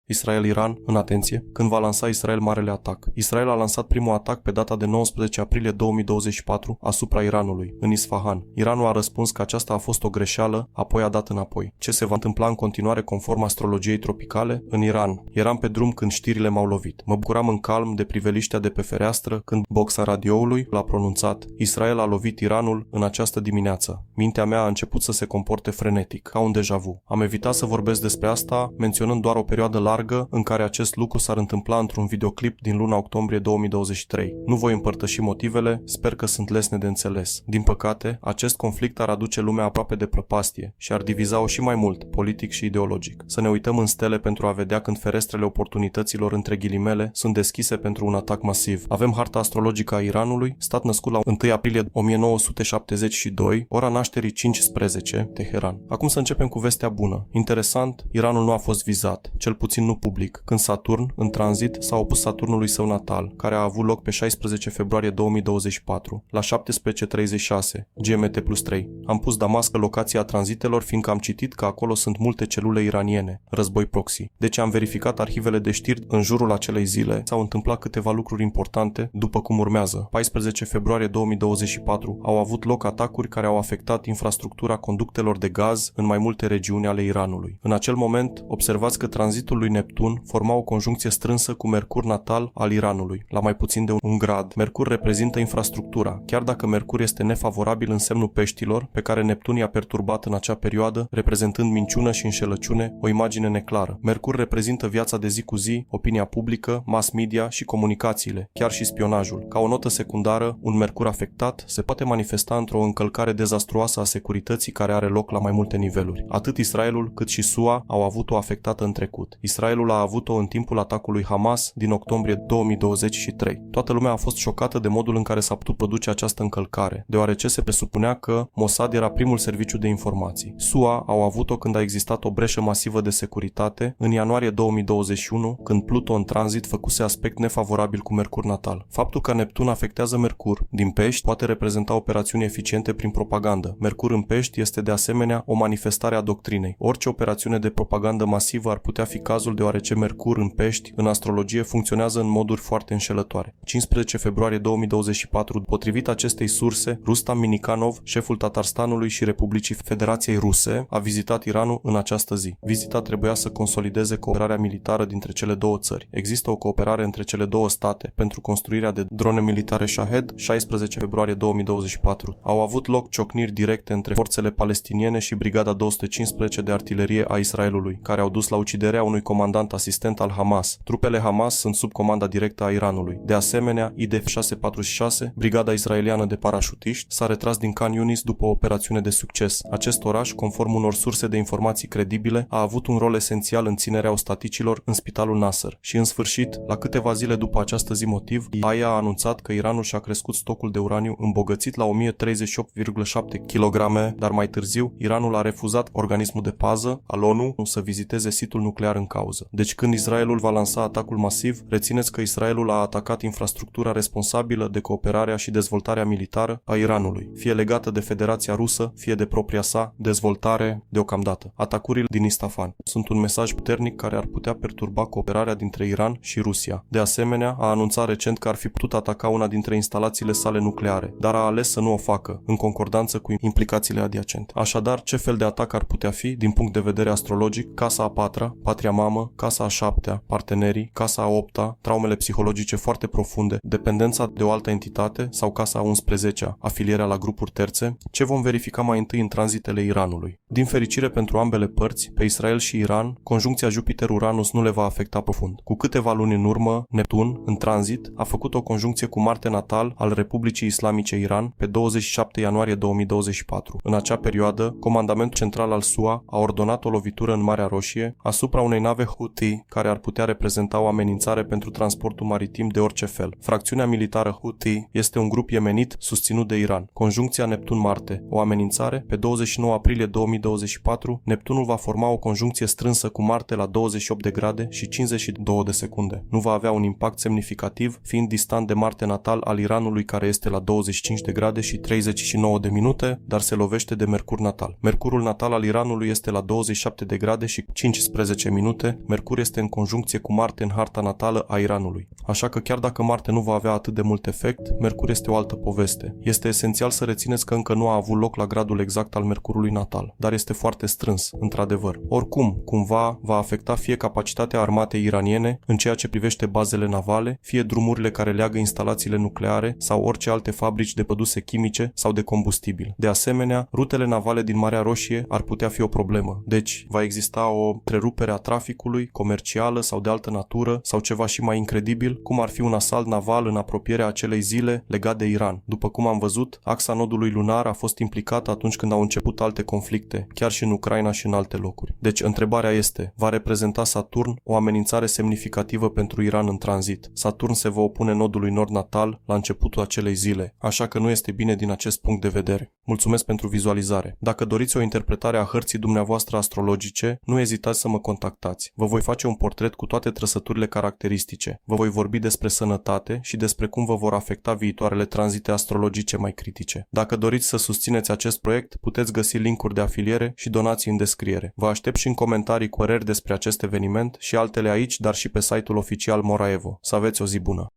Israel-Iran, în atenție, când va lansa Israel marele atac. Israel a lansat primul atac pe data de 19 aprilie 2024 asupra Iranului, în Isfahan. Iranul a răspuns că aceasta a fost o greșeală, apoi a dat înapoi. Ce se va întâmpla în continuare conform astrologiei tropicale? În Iran. Eram pe drum când știrile m-au lovit. Mă bucuram în calm de priveliștea de pe fereastră când boxa radioului l-a pronunțat: Israel a lovit Iranul în această dimineață. Mintea mea a început să se comporte frenetic, ca un déjà vu. Am evitat să vorbesc despre asta, menționând doar o perioadă largă în care acest lucru s-ar întâmpla într-un videoclip din luna octombrie 2023. Nu voi împărtăși motivele, sper că sunt lesne de înțeles. Din păcate, acest conflict ar aduce lumea aproape de prăpastie și ar diviza-o și mai mult, politic și ideologic. Să ne uităm în stele pentru a vedea când ferestrele oportunităților, între ghilimele, sunt deschise pentru un atac masiv. Avem harta astrologică a Iranului, stat născut la 1 aprilie 1972, ora nașterii 15, Teheran. Acum să începem cu vestea bună. Interesant, Iranul nu a fost vizat, cel puțin nu public, când Saturn, în tranzit, s-a opus Saturnului său natal, care a avut loc pe 16 februarie 2024, la 17:36, GMT+3. Am pus Damasc locația tranzitelor, fiindcă am citit că acolo sunt multe celule iraniene, război proxy. Deci am verificat arhivele de știri în jurul acelei zile, s-au întâmplat câteva lucruri importante, după cum urmează. 14 februarie 2024 au avut loc atacuri care au afectat infrastructura conductelor de gaz în mai multe regiuni ale Iranului. În acel moment, observați că tranzitul lui Neptun forma o conjuncție strânsă cu Mercur natal al Iranului, la mai puțin de 1 grad. Mercur reprezintă infrastructura. Chiar dacă Mercur este nefavorabil în semnul peștilor, pe care Neptun i-a perturbat în acea perioadă, reprezentând minciună și înșelăciune, o imagine neclară. Mercur reprezintă viața de zi cu zi, opinia publică, mass media și comunicațiile, chiar și spionajul. Ca o notă secundară, un Mercur afectat se poate manifesta într-o încălcare dezastruoasă a securității care are loc la mai multe niveluri. Atât Israelul cât și SUA au avut-o afectată în trecut. Israelul a avut-o în timpul atacului Hamas din octombrie 2023. Toată lumea a fost șocată de modul în care s-a putut produce această încălcare, deoarece se presupunea că Mossad era primul serviciu de informații. SUA au avut-o când a existat o breșă masivă de securitate în ianuarie 2021, când Pluto în tranzit făcuse aspect nefavorabil cu Mercur natal. Faptul că Neptun afectează Mercur din Pești poate reprezenta operațiuni eficiente prin propagandă. Mercur în Pești este de asemenea o manifestare a doctrinei. Orice operațiune de propagandă masivă ar putea fi cazul, deoarece Mercur în Pești, în astrologie, funcționează în moduri foarte înșelătoare. 15 februarie 2024, potrivit acestei surse, Rustam Minikanov, șeful Tatarstanului și Republicii Federației Ruse, a vizitat Iranul în această zi. Vizita trebuia să consolideze cooperarea militară dintre cele două țări. Există o cooperare între cele două state pentru construirea de drone militare Shahed. 16 februarie 2024. Au avut loc ciocniri directe între forțele palestiniene și Brigada 215 de artilerie a Israelului, care au dus la uciderea unui comandant asistent al Hamas. Trupele Hamas sunt sub comanda directă a Iranului. De asemenea, IDF 646, brigada israeliană de parașutiști, s-a retras din Khan Yunis după o operațiune de succes. Acest oraș, conform unor surse de informații credibile, a avut un rol esențial în ținerea ostaticilor în spitalul Nasser. Și în sfârșit, la câteva zile după această zi motiv, AIA a anunțat că Iranul și-a crescut stocul de uraniu îmbogățit la 1038,7 kg, dar mai târziu Iranul a refuzat organismul de pază al ONU să viziteze situl nuclear în cauză. Deci când Israelul va lansa atacul masiv, rețineți că Israelul a atacat infrastructura responsabilă de cooperarea și dezvoltarea militară a Iranului, fie legată de Federația Rusă, fie de propria sa dezvoltare deocamdată. Atacurile din Isfahan sunt un mesaj puternic care ar putea perturba cooperarea dintre Iran și Rusia. De asemenea, a anunțat recent că ar fi putut ataca una dintre instalațiile sale nucleare, dar a ales să nu o facă, în concordanță cu implicațiile adiacente. Așadar, ce fel de atac ar putea fi, din punct de vedere astrologic? Casa a patra, patria mamă, casa a șaptea, partenerii, casa a opta, traumele psihologice foarte profunde, dependența de o altă entitate sau casa a 11-a, afilierea la grupuri terțe. Ce vom verifica mai întâi în tranzitele Iranului? Din fericire pentru ambele părți, pe Israel și Iran, conjuncția Jupiter-Uranus nu le va afecta profund. Cu câteva luni în urmă, Neptun, în tranzit, a făcut o conjuncție cu Marte natal al Republicii Islamice Iran pe 27 ianuarie 2024. În acea perioadă, Comandamentul Central al SUA a ordonat o lovitură în Marea Roșie asupra unei nave Houthi care ar putea reprezenta o amenințare pentru transportul maritim de orice fel. Fracțiunea militară Houthi este un grup iemenit susținut de Iran. Conjuncția Neptun-Marte, o amenințare. Pe 29 aprilie 2024, Neptunul va forma o conjuncție strânsă cu Marte la 28 de grade și 52 de secunde. Nu va avea un impact semnificativ, fiind distant de Marte natal al Iranului, care este la 25 de grade și 39 de minute, dar se lovește de Mercur natal. Mercurul natal al Iranului este la 27 de grade și 15 minute, vreme, Mercur este în conjuncție cu Marte în harta natală a Iranului. Așa că chiar dacă Marte nu va avea atât de mult efect, Mercur este o altă poveste. Este esențial să rețineți că încă nu a avut loc la gradul exact al Mercurului natal, dar este foarte strâns, într-adevăr. Oricum, cumva, va afecta fie capacitatea armatei iraniene în ceea ce privește bazele navale, fie drumurile care leagă instalațiile nucleare sau orice alte fabrici de produse chimice sau de combustibil. De asemenea, rutele navale din Marea Roșie ar putea fi o problemă. Deci, va exista o întrerupere a traficului, comercială sau de altă natură, sau ceva și mai incredibil, cum ar fi un asalt naval în apropierea acelei zile legat de Iran. După cum am văzut, axa nodului lunar a fost implicată atunci când au început alte conflicte, chiar și în Ucraina și în alte locuri. Deci, întrebarea este, va reprezenta Saturn o amenințare semnificativă pentru Iran în tranzit? Saturn se va opune nodului nord natal la începutul acelei zile, așa că nu este bine din acest punct de vedere. Mulțumesc pentru vizualizare. Dacă doriți o interpretare a hărții dumneavoastră astrologice, nu ezitați să mă contactați. Vă voi face un portret cu toate trăsăturile caracteristice. Vă voi vorbi despre sănătate și despre cum vă vor afecta viitoarele tranzite astrologice mai critice. Dacă doriți să susțineți acest proiect, puteți găsi linkuri de afiliere și donații în descriere. Vă aștept și în comentarii cu păreri despre acest eveniment și altele aici, dar și pe site-ul oficial Moraevo. Să aveți o zi bună!